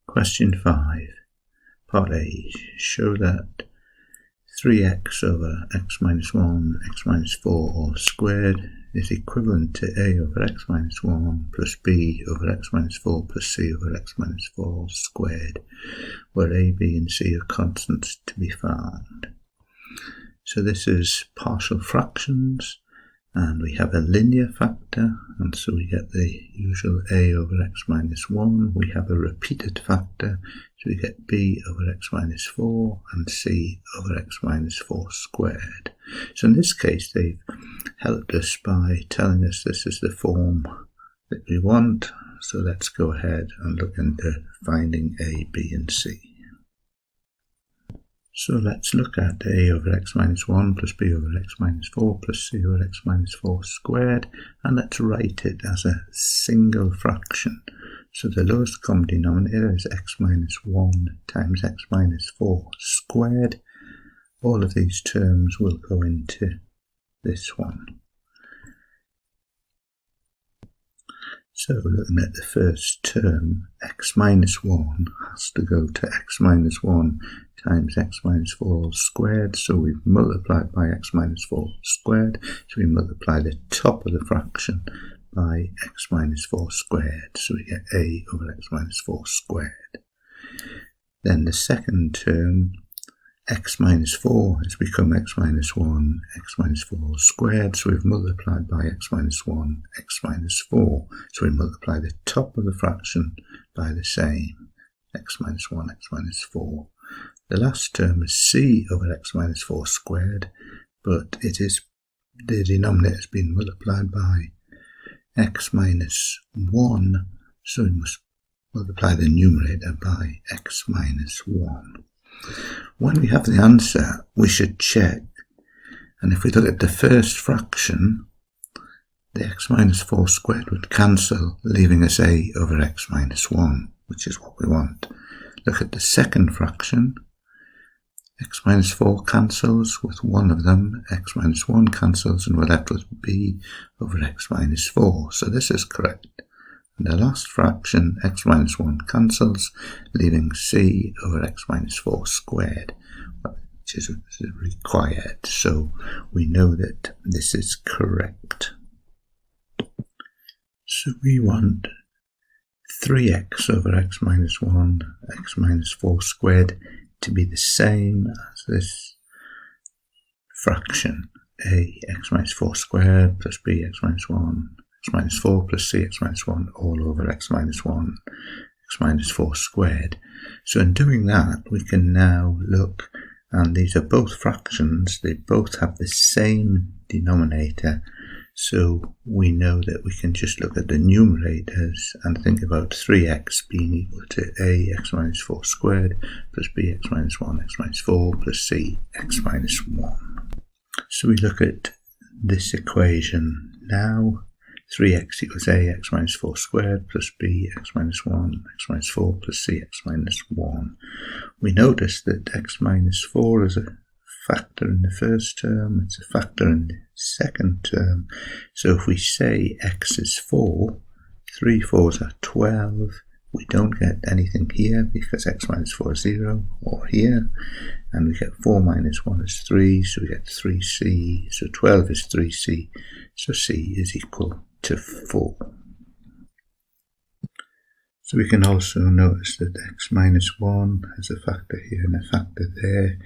Question 5, Part A. Show that 3x over x minus 1, x minus 4 all squared is equivalent to a over x minus 1 plus b over x minus 4 plus c over x minus 4 all squared, where a, b and c are constants to be found. So this is partial fractions, and we have a linear factor, and so we get the usual a over x minus 1. We have a repeated factor, so we get b over x minus 4 and c over x minus 4 squared. So in this case, they've helped us by telling us this is the form that we want. So let's go ahead and look into finding a, b and c. So let's look at a over x minus 1 plus b over x minus 4 plus c over x minus 4 squared, and let's write it as a single fraction. So the lowest common denominator is x minus 1 times x minus 4 squared. All of these terms will go into this one. So looking at the first term, x minus 1 has to go to x minus 1 times x minus 4 all squared. So we've multiplied by x minus 4 squared. So we multiply the top of the fraction by x minus 4 squared. So we get a over x minus 4 squared. Then the second term, x minus 4 has become x minus 1, x minus 4 all squared, so we've multiplied by x minus 1, x minus 4, so we multiply the top of the fraction by the same, x minus 1, x minus 4. The last term is c over x minus 4 squared, but it is the denominator has been multiplied by x minus 1, so we must multiply the numerator by x minus 1. When we have the answer, we should check, and if we look at the first fraction, the x minus 4 squared would cancel, leaving us a over x minus 1, which is what we want. Look at the second fraction, x minus 4 cancels with one of them, x minus 1 cancels, and we're left with b over x minus 4, so this is correct. And the last fraction, x minus 1 cancels, leaving c over x minus 4 squared, which is required. So we know that this is correct. So we want 3x over x minus 1, x minus 4 squared to be the same as this fraction, a x minus 4 squared plus b x minus 1, x minus 4 plus c x minus 1 all over x minus 1, x minus 4 squared. So in doing that, we can now look, and these are both fractions, they both have the same denominator, so we know that we can just look at the numerators and think about 3x being equal to a x minus 4 squared plus b x minus 1, x minus 4 plus c x minus 1. So we look at this equation now. 3x equals a x minus 4 squared plus b x minus 1, x minus 4 plus c x minus 1. We notice that x minus 4 is a factor in the first term, it's a factor in the second term. So if we say x is 4, 3 4s are 12, we don't get anything here because x minus 4 is 0, or here, and we get 4 minus 1 is 3, so we get 3c, so 12 is 3c, so c is equal to 4. So we can also notice that x minus 1 has a factor here and a factor there.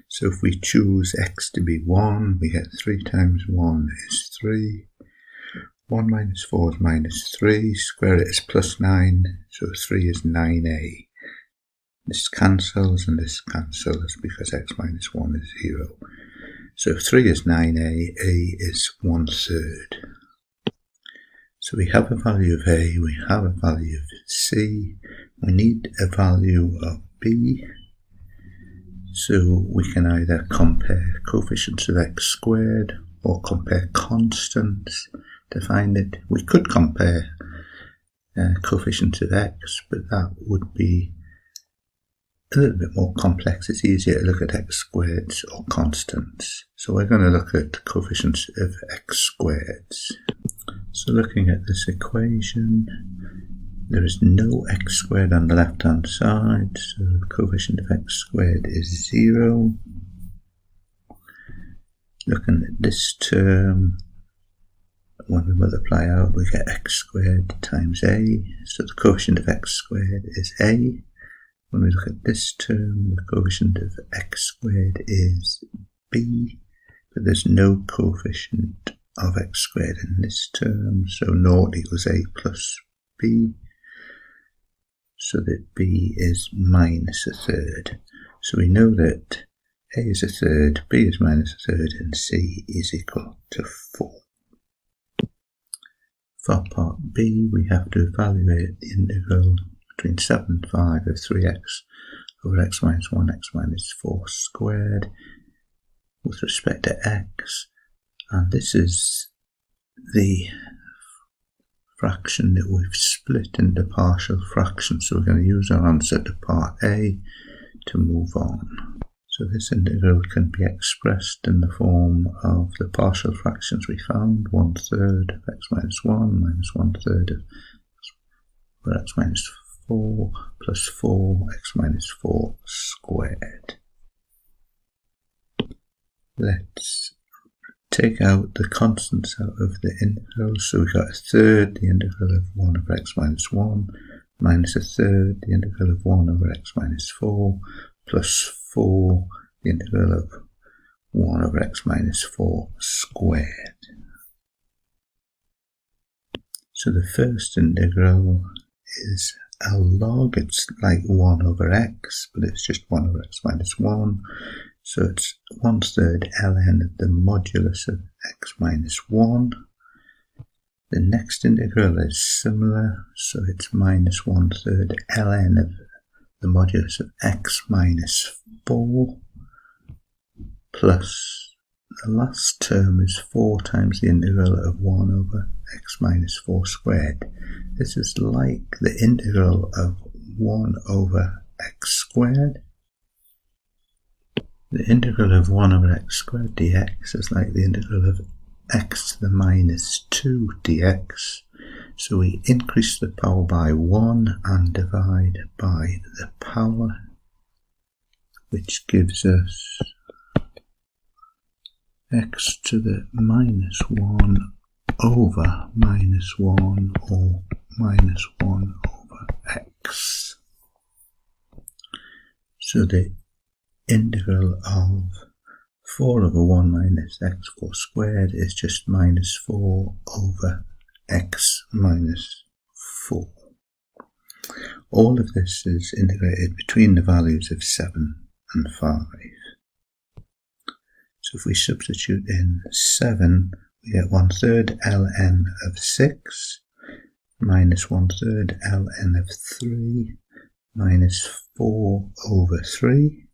So if we choose x to be 1, we get 3 times 1 is 3. 1 minus 4 is minus 3. Square it is plus 9, so 3 is 9a. This cancels and this cancels because x minus 1 is 0. So if 3 is 9a, a is 1/3. So we have a value of a, we have a value of c, we need a value of b, so we can either compare coefficients of x squared or compare constants to find it. We could compare coefficients of x, but that would be a little bit more complex. It's easier to look at x squareds or constants. So we're going to look at coefficients of x squareds. So looking at this equation, There is no x squared on the left hand side, so the coefficient of x squared is 0. Looking at this term, when we multiply out we get x squared times a, so the coefficient of x squared is a. When we look at this term, the coefficient of x squared is b, but there's no coefficient of x squared in this term, so 0 equals a plus b, so that b is minus a third. So we know that a is a third, b is minus a third, and c is equal to 4. For part b, we have to evaluate the integral between 7 and 5 of 3x over x minus 1, x minus 4 squared with respect to x, and this is the fraction that we've split into partial fractions, so we're going to use our answer to part A to move on. So this integral can be expressed in the form of the partial fractions we found, 1/3 of x minus 1 minus 1/3 of x minus 4 plus 4 x minus 4 squared. Let's take out the constants out of the integral, so we've got 1/3 the integral of 1 over x minus 1 minus 1/3 the integral of 1 over x minus 4 plus 4 the integral of 1 over x minus 4 squared. So the first integral is a log, it's like 1 over x, but it's just 1 over x minus 1. So it's 1/3 ln of the modulus of x minus 1. The next integral is similar, so it's minus 1/3 ln of the modulus of x minus 4, plus the last term is 4 times the integral of 1 over x minus 4 squared. This is like the integral of 1 over x squared. The integral of 1 over x squared dx is like the integral of x to the minus 2 dx. So we increase the power by 1 and divide by the power, which gives us x to the minus 1 over minus 1 or minus 1 over x. So the integral of 4 over 1 minus x4 squared is just minus 4 over x minus 4. All of this is integrated between the values of 7 and 5. So if we substitute in 7, we get 1/3 ln of 6 minus 1/3 ln of 3 minus 4 over 3.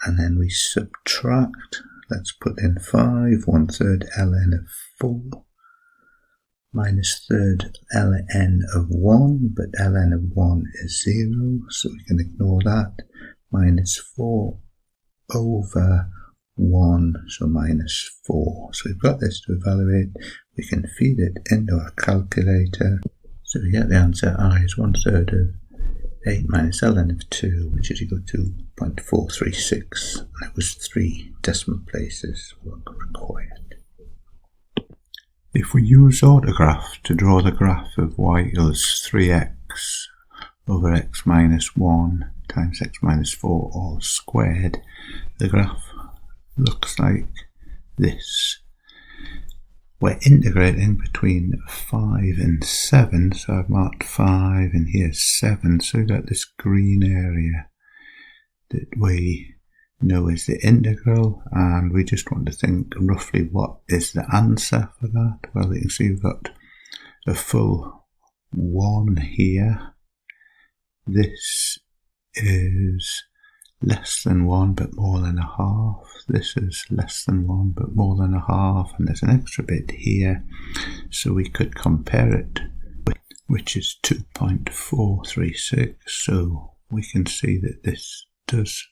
And then we subtract, let's put in 5, 1/3 ln of 4, minus 1/3 ln of 1, but ln of 1 is 0, so we can ignore that, minus 4 over 1, so minus 4. So we've got this to evaluate. We can feed it into our calculator, so we get the answer I is 1/3 of 8 minus ln of 2, which is equal to 0.436, and it was 3 decimal places were required. If we use autograph to draw the graph of y equals 3x over x minus 1 times x minus 4 all squared, the graph looks like this. We're integrating between 5 and 7, so I've marked 5 and here's 7, so we've got this green area that we know is the integral, and we just want to think roughly what is the answer for that. Well, you can see we've got a full 1 here. This is less than 1 but more than a half. This is less than 1 but more than a half, and there's an extra bit here, so we could compare it, which is 2.436, so we can see that this does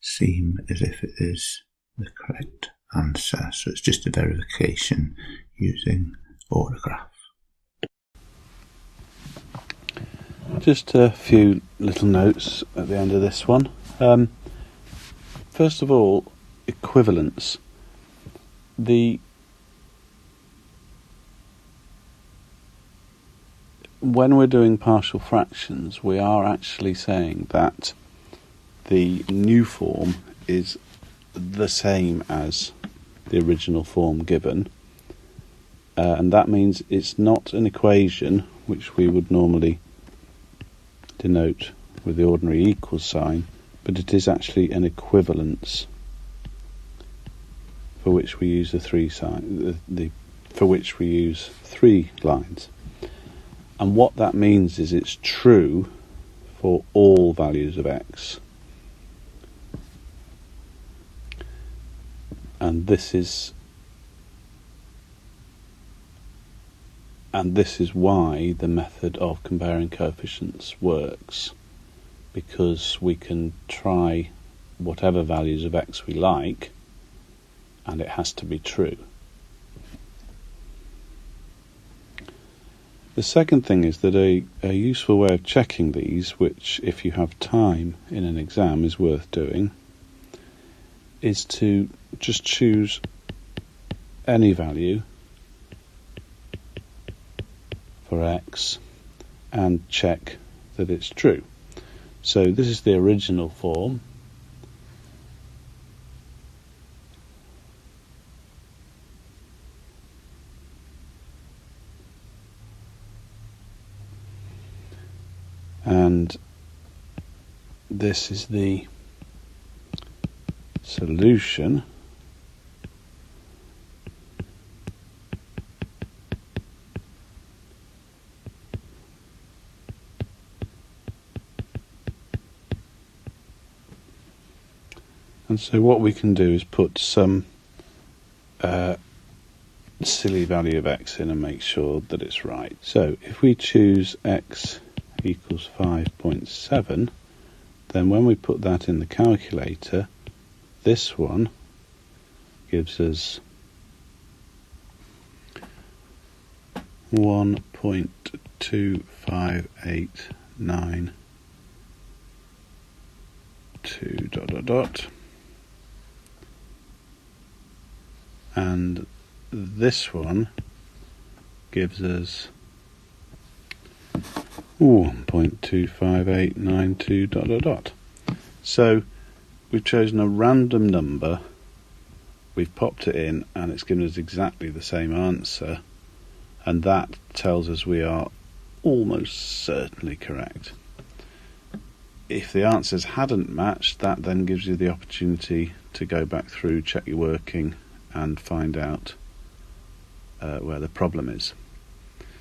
seem as if it is the correct answer. So it's just a verification using autograph. Just a few little notes at the end of this one. First of all, equivalence. When we're doing partial fractions, we are actually saying that the new form is the same as the original form given, and that means it's not an equation which we would normally denote with the ordinary equals sign, but it is actually an equivalence for which we use for which we use 3 lines. And what that means is it's true for all values of x. And this is why the method of comparing coefficients works, because we can try whatever values of x we like, and it has to be true. The second thing is that a useful way of checking these, which if you have time in an exam is worth doing, is to just choose any value for x and check that it's true. So this is the original form. And this is the solution. And so what we can do is put some silly value of x in and make sure that it's right. So if we choose x equals 5.7, then when we put that in the calculator, this one gives us 1.2589 and this one gives us 1.25892 . So we've chosen a random number, we've popped it in, and it's given us exactly the same answer, and that tells us we are almost certainly correct. If the answers hadn't matched, that then gives you the opportunity to go back through, check your working, and find out where the problem is.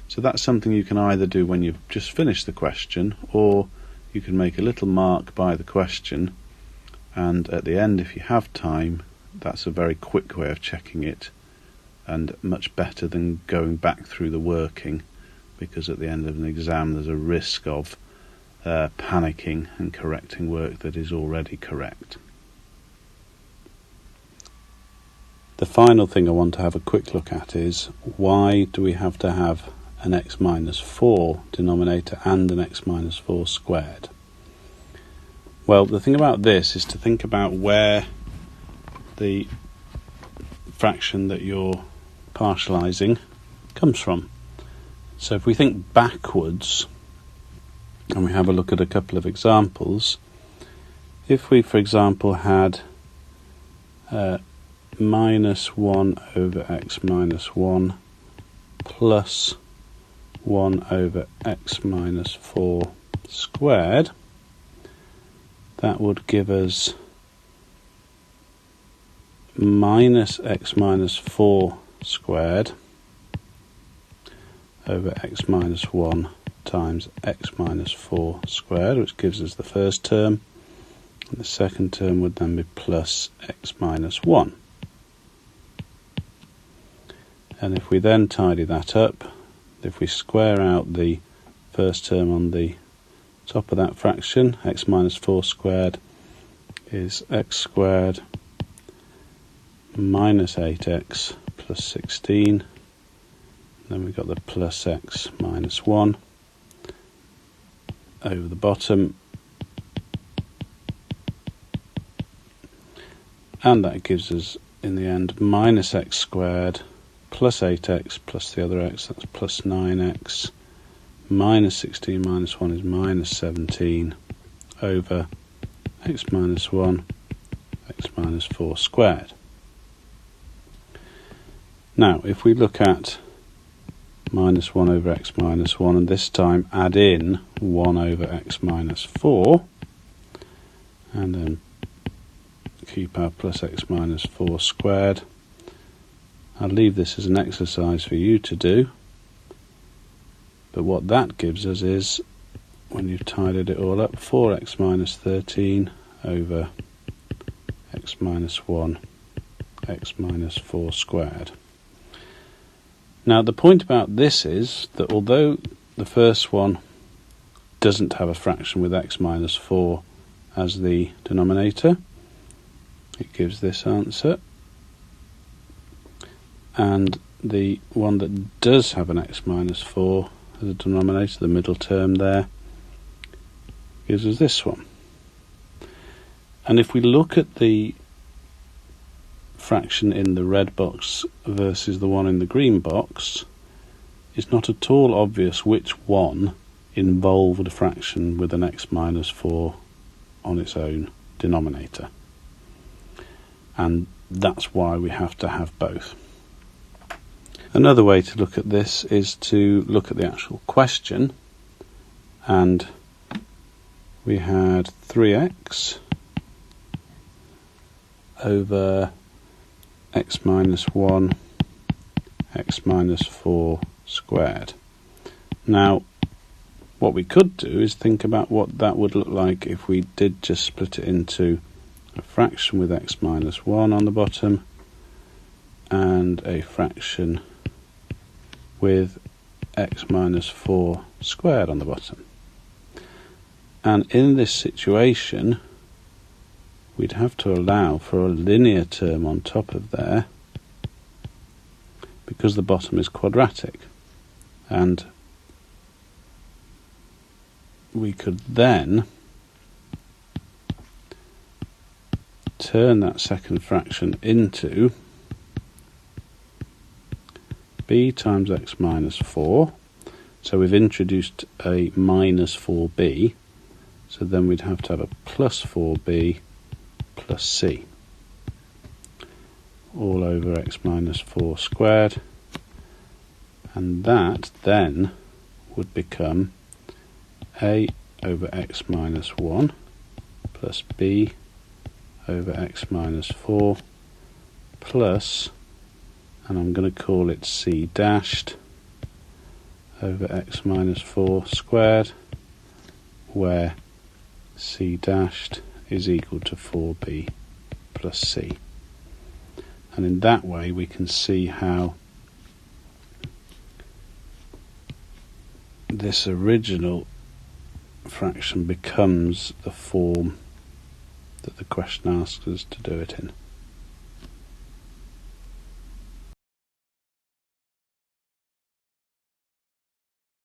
So that's something you can either do when you've just finished the question, or you can make a little mark by the question, and at the end, if you have time, that's a very quick way of checking it, and much better than going back through the working, because at the end of an exam there's a risk of panicking and correcting work that is already correct. The final thing I want to have a quick look at is, why do we have to have an x minus 4 denominator and an x minus 4 squared? Well, the thing about this is to think about where the fraction that you're partialising comes from. So if we think backwards, and we have a look at a couple of examples, if we, for example, had minus 1 over x minus 1 plus 1 over x minus 4 squared, that would give us minus x minus 4 squared over x minus 1 times x minus 4 squared, which gives us the first term, and the second term would then be plus x minus 1. And if we then tidy that up, if we square out the first term on the top of that fraction, x minus 4 squared is x squared minus 8x plus 16. Then we've got the plus x minus 1. over the bottom, and that gives us in the end minus x squared plus 8x plus the other x, that's plus 9x, minus 16 minus 1 is minus 17 over x minus 1, x minus 4 squared. Now if we look at minus 1 over x minus 1 and this time add in 1 over x minus 4 and then keep our plus x minus 4 squared. I'll leave this as an exercise for you to do, but what that gives us is, when you've tidied it all up, 4x minus 13 over x minus 1, x minus 4 squared. Now the point about this is that although the first one doesn't have a fraction with x minus 4 as the denominator, it gives this answer, and the one that does have an x minus 4 as a denominator, the middle term there, gives us this one. And if we look at the fraction in the red box versus the one in the green box, it's not at all obvious which one involved a fraction with an x minus 4 on its own denominator. And that's why we have to have both. Another way to look at this is to look at the actual question, and we had 3x over x minus 1, x minus 4 squared. Now what we could do is think about what that would look like if we did just split it into a fraction with x minus 1 on the bottom and a fraction with x minus 4 squared on the bottom. And in this situation we'd have to allow for a linear term on top of there because the bottom is quadratic, and we could then turn that second fraction into b times x minus 4. So we've introduced a minus 4b, so then we'd have to have a plus 4b plus c all over x minus 4 squared, and that then would become a over x minus 1 plus b over x minus 4 plus, and I'm going to call it c dashed, over x minus 4 squared, where c dashed is equal to 4b plus c. And in that way we can see how this original fraction becomes the form that the question asks us to do it in.